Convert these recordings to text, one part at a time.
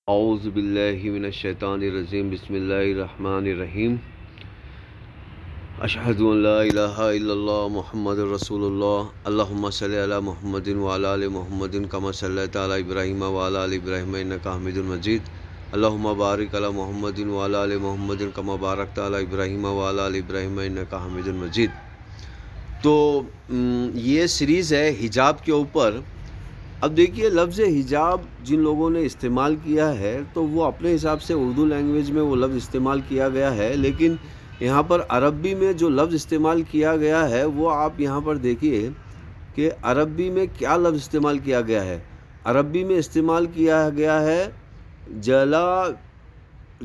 اعوذ باللہ من الشیطان الرجیم بسم اللہ الرحمن الرحیم اشہد ان لا الہ الا اللہ محمد رسول اللہ اللہم صلی علی محمد وعلی آل محمد کما صلیت علی ابراہیم وعلی آل ابراہیم انک حمید مجید اللہم بارک علی محمد وعلی آل محمد کما بارکت علی ابراہیم وعلی آل ابراہیم انک حمید مجید۔ تو یہ سیریز ہے حجاب کے اوپر۔ اب دیکھیے لفظ حجاب جن لوگوں نے استعمال کیا ہے تو وہ اپنے حساب سے اردو لینگویج میں وہ لفظ استعمال کیا گیا ہے، لیکن یہاں پر عربی میں جو لفظ استعمال کیا گیا ہے وہ آپ یہاں پر دیکھیے کہ عربی میں کیا لفظ استعمال کیا گیا ہے۔ عربی میں استعمال کیا گیا ہے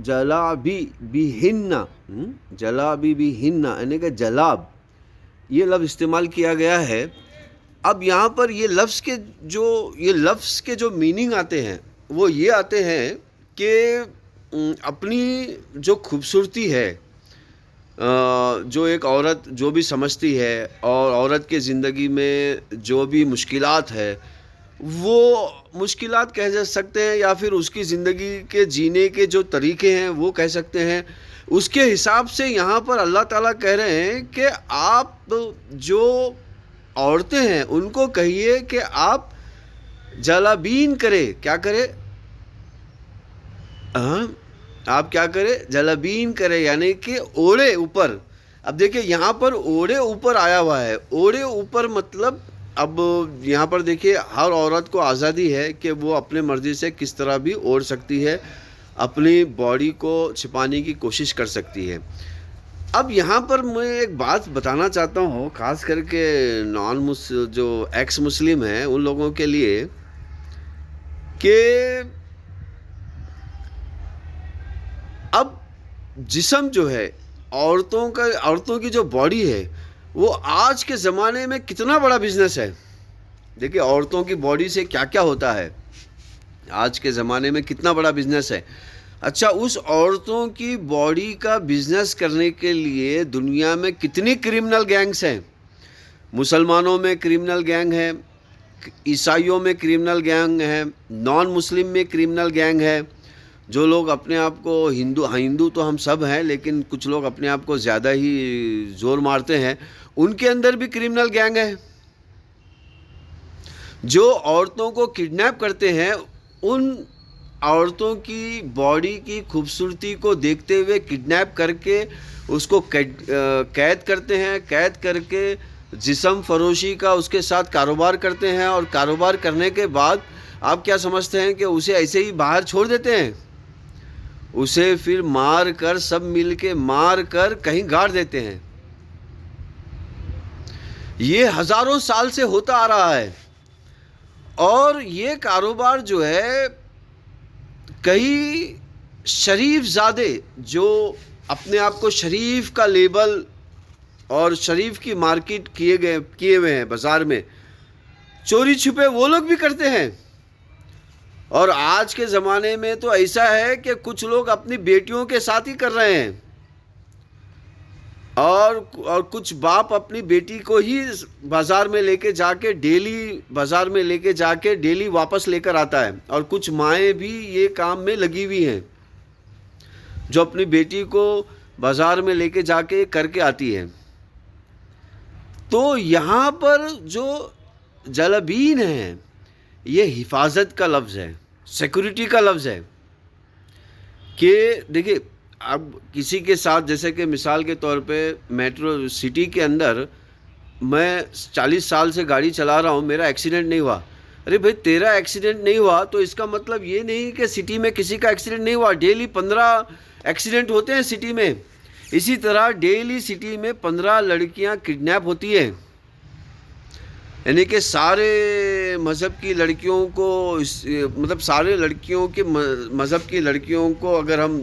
جلابی بہن، جلابی بہن یعنی کہ جلاب، یہ لفظ استعمال کیا گیا ہے۔ اب یہاں پر یہ لفظ کے جو میننگ آتے ہیں وہ یہ آتے ہیں کہ اپنی جو خوبصورتی ہے، جو ایک عورت جو بھی سمجھتی ہے اور عورت کے زندگی میں جو بھی مشکلات ہے وہ مشکلات کہہ سکتے ہیں، یا پھر اس کی زندگی کے جینے کے جو طریقے ہیں وہ کہہ سکتے ہیں۔ اس کے حساب سے یہاں پر اللہ تعالیٰ کہہ رہے ہیں کہ آپ جو عورتیں ہیں ان کو کہیے کہ آپ جلابین کرے، کیا کرے؟ آپ کیا کرے؟ جلابین کرے، یعنی کہ اوڑے اوپر۔ اب دیکھیں یہاں پر اوڑے اوپر آیا ہوا ہے۔ اوڑے اوپر مطلب اب یہاں پر دیکھیے ہر عورت کو آزادی ہے کہ وہ اپنے مرضی سے کس طرح بھی اوڑھ سکتی ہے، اپنی باڈی کو چھپانے کی کوشش کر سکتی ہے۔ اب یہاں پر میں ایک بات بتانا چاہتا ہوں، خاص کر کے جو ایکس مسلم ہیں ان لوگوں کے لیے، کہ اب جسم جو ہے عورتوں کی جو باڈی ہے وہ آج کے زمانے میں کتنا بڑا بزنس ہے۔ دیکھیں عورتوں کی باڈی سے کیا کیا ہوتا ہے آج کے زمانے میں، کتنا بڑا بزنس ہے۔ اچھا، اس عورتوں کی باڈی کا بزنس کرنے کے لیے دنیا میں کتنی کرمنل گینگز ہیں۔ مسلمانوں میں کرمنل گینگ ہے، عیسائیوں میں کرمنل گینگ ہے، نان مسلم میں کرمنل گینگ ہے۔ جو لوگ اپنے آپ کو ہندو تو ہم سب ہیں، لیکن کچھ لوگ اپنے آپ کو زیادہ ہی زور مارتے ہیں، ان کے اندر بھی کرمنل گینگ ہے۔ جو عورتوں کو کڈنیپ کرتے ہیں ان عورتوں کی باڈی کی خوبصورتی کو دیکھتے ہوئے کڈنیپ کر کے اس کو قید کرتے ہیں، قید کر کے جسم فروشی کا اس کے ساتھ کاروبار کرتے ہیں، اور کاروبار کرنے کے بعد آپ کیا سمجھتے ہیں کہ اسے ایسے ہی باہر چھوڑ دیتے ہیں؟ اسے پھر مار کر، سب مل کے مار کر کہیں گاڑ دیتے ہیں۔ یہ ہزاروں سال سے ہوتا آ رہا ہے، اور یہ کاروبار جو ہے کئی شریف زادے جو اپنے آپ کو شریف کا لیبل اور شریف کی مارکیٹ کیے ہوئے ہیں بازار میں، چوری چھپے وہ لوگ بھی کرتے ہیں۔ اور آج کے زمانے میں تو ایسا ہے کہ کچھ لوگ اپنی بیٹیوں کے ساتھ ہی کر رہے ہیں، اور کچھ باپ اپنی بیٹی کو ہی بازار میں لے کے جا کے ڈیلی واپس لے کر آتا ہے، اور کچھ مائیں بھی یہ کام میں لگی ہوئی ہیں جو اپنی بیٹی کو بازار میں لے کے جا کے کر کے آتی ہے۔ تو یہاں پر جو جلابین ہیں یہ حفاظت کا لفظ ہے، سیکورٹی کا لفظ ہے، کہ دیکھیں اب کسی کے ساتھ، جیسے کہ مثال کے طور پہ میٹرو سٹی کے اندر میں 40 سال سے گاڑی چلا رہا ہوں، میرا ایکسیڈنٹ نہیں ہوا۔ ارے بھائی تیرا ایکسیڈنٹ نہیں ہوا تو اس کا مطلب یہ نہیں کہ سٹی میں کسی کا ایکسیڈنٹ نہیں ہوا۔ ڈیلی 15 ایکسیڈنٹ ہوتے ہیں سٹی میں، اسی طرح ڈیلی سٹی میں 15 لڑکیاں کڈنیپ ہوتی ہیں۔ یعنی کہ سارے مذہب کی لڑکیوں کو، مطلب سارے لڑکیوں کے مذہب کی لڑکیوں کو اگر ہم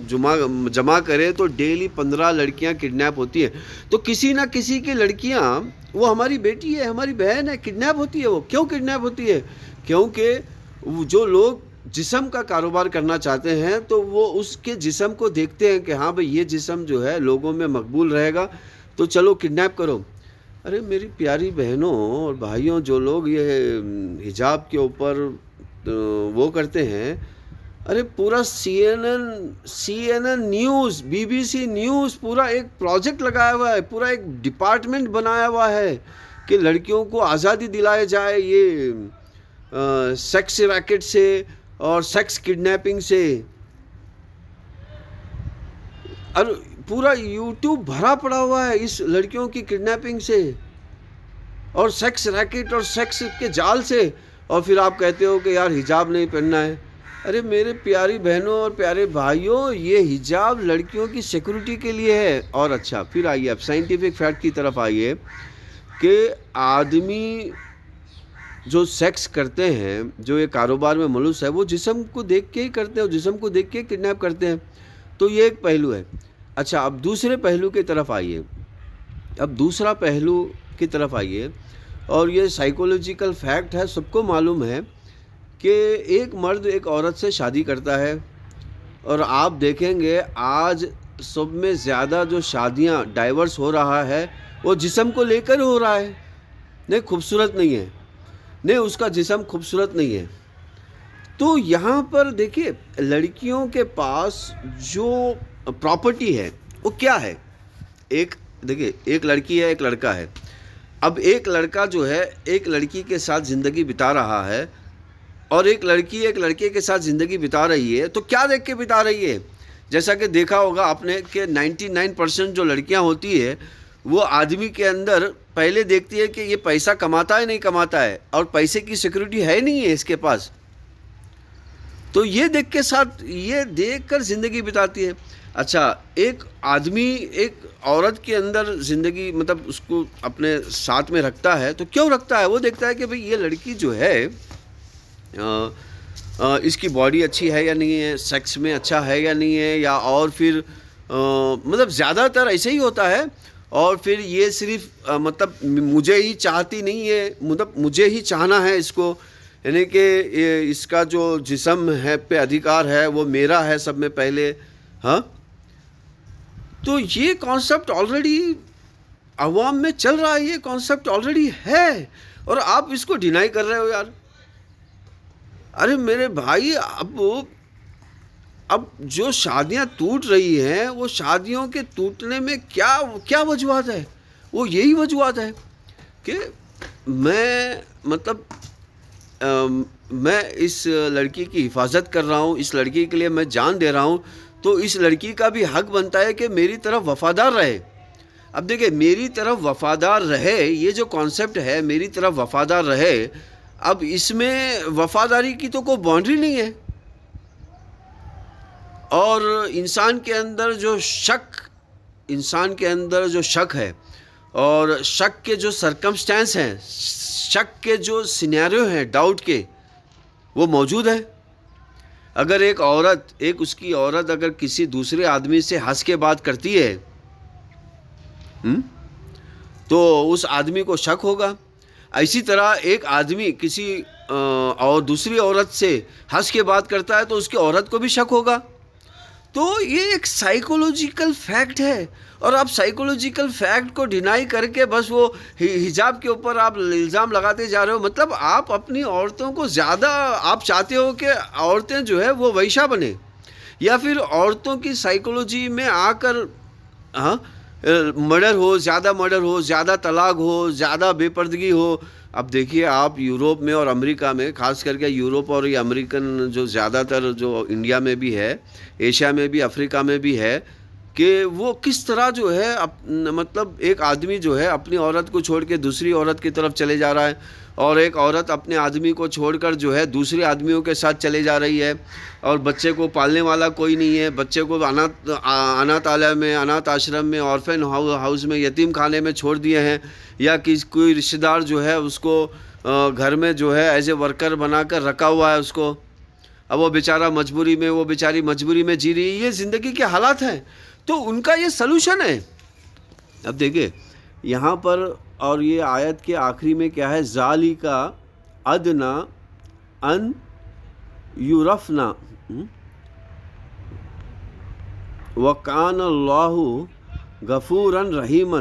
جمع کریں تو ڈیلی 15 لڑکیاں کڈنیپ ہوتی ہیں۔ تو کسی نہ کسی کی لڑکیاں، وہ ہماری بیٹی ہے، ہماری بہن ہے، کڈنیپ ہوتی ہے۔ وہ کیوں کڈنیپ ہوتی ہے؟ کیونکہ جو لوگ جسم کا کاروبار کرنا چاہتے ہیں تو وہ اس کے جسم کو دیکھتے ہیں کہ ہاں بھئی یہ جسم جو ہے لوگوں میں مقبول رہے گا تو چلو کڈنیپ کرو۔ ارے میری پیاری بہنوں اور بھائیوں، جو لوگ یہ حجاب کے اوپر وہ کرتے ہیں، ارے پورا CNN نیوز، BBC نیوز، پورا ایک پروجیکٹ لگایا ہوا ہے، پورا ایک ڈپارٹمنٹ بنایا ہوا ہے کہ لڑکیوں کو آزادی دلایا جائے یہ سیکس ریکٹ سے اور سیکس کڈنیپنگ سے. اور پورا یوٹیوب بھرا پڑا ہوا ہے اس لڑکیوں کی کڈنیپنگ سے اور سیکس ریکٹ اور سیکس کے جال سے. اور پھر آپ کہتے ہو کہ یار حجاب نہیں پہننا ہے. ارے میرے پیاری بہنوں اور پیارے بھائیوں، یہ حجاب لڑکیوں کی سیکورٹی کے لیے ہے. اور اچھا پھر آئیے اب سائنٹیفک فیکٹ کی طرف آئیے کہ آدمی جو سیکس کرتے ہیں، جو یہ کاروبار میں ملوث ہے، وہ جسم کو دیکھ کے ہی کرتے ہیں، جسم کو دیکھ کے کڈنیپ کرتے ہیں. تو یہ ایک پہلو ہے. اچھا اب دوسرے پہلو کی طرف آئیے. اب دوسرا پہلو کی طرف آئیے، اور یہ سائیکولوجیکل فیکٹ ہے، سب کو معلوم ہے کہ ایک مرد ایک عورت سے شادی کرتا ہے، اور آپ دیکھیں گے آج سب میں زیادہ جو شادیاں ڈائیورس ہو رہا ہے وہ جسم کو لے کر ہو رہا ہے. نہیں خوبصورت نہیں ہے، نہیں اس کا جسم خوبصورت نہیں ہے. تو یہاں پر دیکھیے لڑکیوں کے پاس جو پراپرٹی ہے وہ کیا ہے. دیکھیے ایک لڑکی ہے، ایک لڑکا ہے. اب ایک لڑکا جو ہے ایک لڑکی کے ساتھ زندگی بتا رہا ہے، اور ایک لڑکی ایک لڑکے کے ساتھ زندگی بتا رہی ہے. تو کیا دیکھ کے بتا رہی ہے؟ جیسا کہ دیکھا ہوگا آپ نے کہ 99% جو لڑکیاں ہوتی ہے وہ آدمی کے اندر پہلے دیکھتی ہے کہ یہ پیسہ کماتا ہے نہیں کماتا ہے، اور پیسے کی سیکورٹی ہے نہیں ہے اس کے پاس. تو یہ دیکھ کر زندگی بتاتی ہے. اچھا ایک آدمی ایک عورت کے اندر زندگی مطلب اس کو اپنے ساتھ میں رکھتا ہے، تو کیوں رکھتا ہے؟ وہ دیکھتا ہے کہ بھئی یہ لڑکی جو ہے اس کی باڈی اچھی ہے یا نہیں ہے، سیکس میں اچھا ہے یا نہیں ہے، یا اور پھر مطلب زیادہ تر ایسے ہی ہوتا ہے. اور پھر یہ صرف مطلب مجھے ہی چاہتی نہیں ہے، مطلب مجھے ہی چاہنا ہے اس کو، یعنی کہ اس کا جو جسم ہے پہ ادھیکار ہے وہ میرا ہے سب میں پہلے. ہاں تو یہ کانسیپٹ آلریڈی عوام میں چل رہا ہے، یہ کانسیپٹ آلریڈی ہے، اور آپ اس کو ڈینائی کر رہے ہو یار. ارے میرے بھائی اب جو شادیاں ٹوٹ رہی ہیں وہ شادیوں کے ٹوٹنے میں کیا وجوہات ہے؟ وہ یہی وجوہات ہے کہ میں اس لڑکی کی حفاظت کر رہا ہوں، اس لڑکی کے لیے میں جان دے رہا ہوں، تو اس لڑکی کا بھی حق بنتا ہے کہ میری طرف وفادار رہے. اب دیکھیں میری طرف وفادار رہے، یہ جو کانسیپٹ ہے میری طرف وفادار رہے، اب اس میں وفاداری کی تو کوئی باؤنڈری نہیں ہے. اور انسان کے اندر جو شک ہے، اور شک کے جو سرکمسٹانس ہیں، شک کے جو سینیریو ہیں ڈاؤٹ کے، وہ موجود ہے. اگر اس کی عورت اگر کسی دوسرے آدمی سے ہنس کے بات کرتی ہے تو اس آدمی کو شک ہوگا. اسی طرح ایک آدمی کسی اور دوسری عورت سے ہنس کے بات کرتا ہے تو اس کی عورت کو بھی شک ہوگا. تو یہ ایک سائیکولوجیکل فیکٹ ہے، اور آپ سائیکولوجیکل فیکٹ کو ڈینائی کر کے بس وہ حجاب کے اوپر آپ الزام لگاتے جا رہے ہو. مطلب آپ اپنی عورتوں کو زیادہ آپ چاہتے ہو کہ عورتیں جو ہے وہ ویشا بنے، یا پھر عورتوں کی سائیکولوجی میں آ کر مرڈر ہو، زیادہ طلاق ہو، زیادہ بے پردگی ہو. اب دیکھیے آپ یوروپ میں اور امریکہ میں، خاص کر کے یوروپ اور یہ امریکن جو زیادہ تر جو انڈیا میں بھی ہے، ایشیا میں بھی، افریقہ میں بھی ہے، کہ وہ کس طرح جو ہے مطلب ایک آدمی جو ہے اپنی عورت کو چھوڑ کے دوسری عورت کی طرف چلے جا رہا ہے، اور ایک عورت اپنے آدمی کو چھوڑ کر جو ہے دوسرے آدمیوں کے ساتھ چلے جا رہی ہے، اور بچے کو پالنے والا کوئی نہیں ہے، بچے کو اناتھالیہ میں، اناتھ آشرم میں، آرفن ہاؤس میں، یتیم خانے میں چھوڑ دیے ہیں، یا کوئی رشتہ دار جو ہے اس کو گھر میں جو ہے ایز اے ورکر بنا کر رکھا ہوا ہے اس کو. اب وہ بیچاری مجبوری میں جی رہی ہے. یہ زندگی کے حالات ہیں، تو ان کا یہ سلوشن ہے. اب دیکھیں یہاں پر، اور یہ آیت کے آخری میں کیا ہے؟ ذالک ادنی ان یعرفن وکان اللہ غفورا رحیما.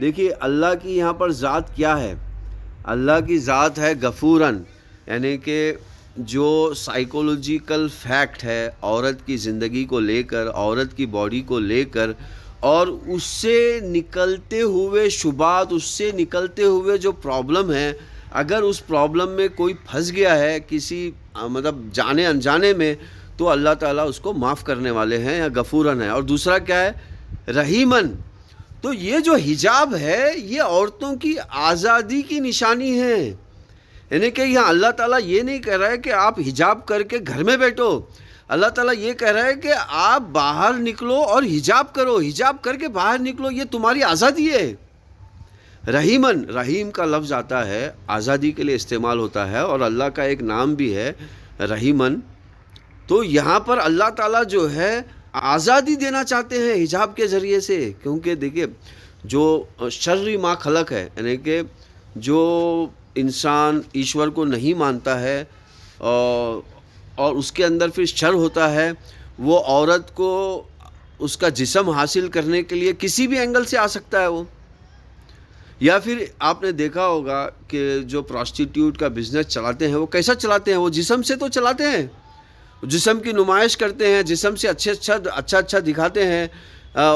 دیکھیے اللہ کی یہاں پر ذات کیا ہے؟ اللہ کی ذات ہے غفوراً، یعنی کہ جو سائیکولوجیکل فیکٹ ہے عورت کی زندگی کو لے کر، عورت کی باڈی کو لے کر، اور اس سے نکلتے ہوئے شبہات، اس سے نکلتے ہوئے جو پرابلم ہے، اگر اس پرابلم میں کوئی پھنس گیا ہے کسی مطلب جانے انجانے میں، تو اللہ تعالیٰ اس کو معاف کرنے والے ہیں یا غفوراً ہے۔ اور دوسرا کیا ہے؟ رحیمن۔ تو یہ جو حجاب ہے یہ عورتوں کی آزادی کی نشانی ہے، یعنی کہ یہاں اللہ تعالیٰ یہ نہیں کہہ رہا ہے کہ آپ حجاب کر کے گھر میں بیٹھو، اللہ تعالیٰ یہ کہہ رہا ہے کہ آپ باہر نکلو اور حجاب کرو، حجاب کر کے باہر نکلو، یہ تمہاری آزادی ہے۔ رحیمن، رحیم کا لفظ آتا ہے آزادی کے لیے استعمال ہوتا ہے، اور اللہ کا ایک نام بھی ہے رحیمن۔ تو یہاں پر اللہ تعالیٰ جو ہے آزادی دینا چاہتے ہیں حجاب کے ذریعے سے، کیونکہ دیکھیے جو شرری ما خلق ہے، یعنی کہ جو انسان ایشور کو نہیں مانتا ہے اور اس کے اندر پھر شر ہوتا ہے، وہ عورت کو اس کا جسم حاصل کرنے کے لیے کسی بھی اینگل سے آ سکتا ہے وہ۔ یا پھر آپ نے دیکھا ہوگا کہ جو پراسٹیٹیوٹ کا بزنس چلاتے ہیں وہ کیسا چلاتے ہیں؟ وہ جسم سے تو چلاتے ہیں، جسم کی نمائش کرتے ہیں، جسم سے اچھا دکھاتے ہیں،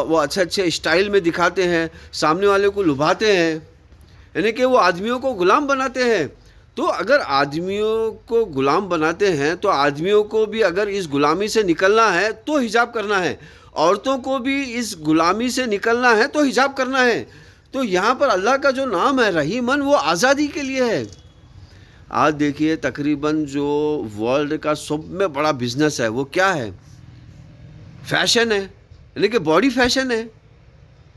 وہ اچھے اسٹائل میں دکھاتے ہیں، سامنے والے کو لبھاتے ہیں، یعنی کہ وہ آدمیوں کو غلام بناتے ہیں۔ تو اگر آدمیوں کو غلام بناتے ہیں تو آدمیوں کو بھی اگر اس غلامی سے نکلنا ہے تو حجاب کرنا ہے، عورتوں کو بھی اس غلامی سے نکلنا ہے تو حجاب کرنا ہے۔ تو یہاں پر اللہ کا جو نام ہے رحیمن، وہ آزادی کے لیے ہے۔ آج دیکھیے تقریباً جو ورلڈ کا سب میں بڑا بزنس ہے وہ کیا ہے؟ فیشن ہے، یعنی کہ باڈی فیشن ہے۔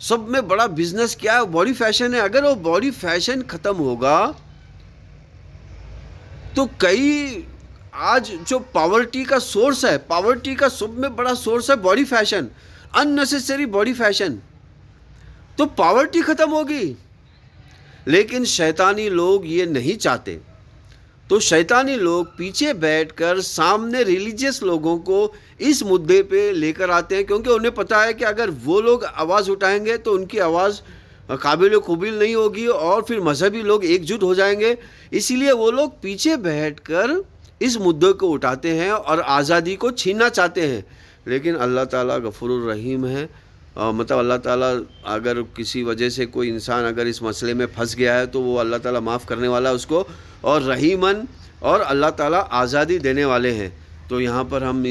سب میں بڑا بزنس کیا ہے؟ باڈی فیشن ہے۔ اگر وہ باڈی فیشن ختم ہوگا تو کئی آج جو پاورٹی کا سورس ہے، پاورٹی کا سب میں بڑا سورس ہے body fashion, unnecessary body fashion, تو پاورٹی ختم ہوگی۔ لیکن شیطانی لوگ یہ نہیں چاہتے، تو شیطانی لوگ پیچھے بیٹھ کر سامنے ریلیجیس لوگوں کو اس مدعے پہ لے کر آتے ہیں، کیونکہ انہیں پتہ ہے کہ اگر وہ لوگ آواز اٹھائیں گے تو ان کی آواز قابل قبول نہیں ہوگی اور پھر مذہبی لوگ ایک جٹ ہو جائیں گے۔ اسی لیے وہ لوگ پیچھے بیٹھ کر اس مدعے کو اٹھاتے ہیں اور آزادی کو چھیننا چاہتے ہیں۔ لیکن اللہ تعالیٰ غفور الرحیم ہے، مطلب اللہ تعالیٰ اگر کسی وجہ سے کوئی انسان اگر اس مسئلے میں پھنس گیا ہے تو وہ اللہ تعالیٰ معاف کرنے والا ہے اس کو، اور رحیمن، اور اللہ تعالیٰ آزادی دینے والے ہیں۔ تو یہاں پر ہم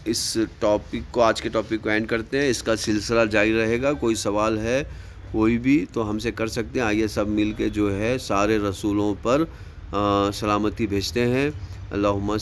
اس ٹاپک کو، آج کے ٹاپک کو اینڈ کرتے ہیں۔ اس کا سلسلہ جاری رہے گا۔ کوئی سوال ہے کوئی بھی تو ہم سے کر سکتے ہیں۔ آئیے سب مل کے جو ہے سارے رسولوں پر سلامتی بھیجتے ہیں۔ اللہم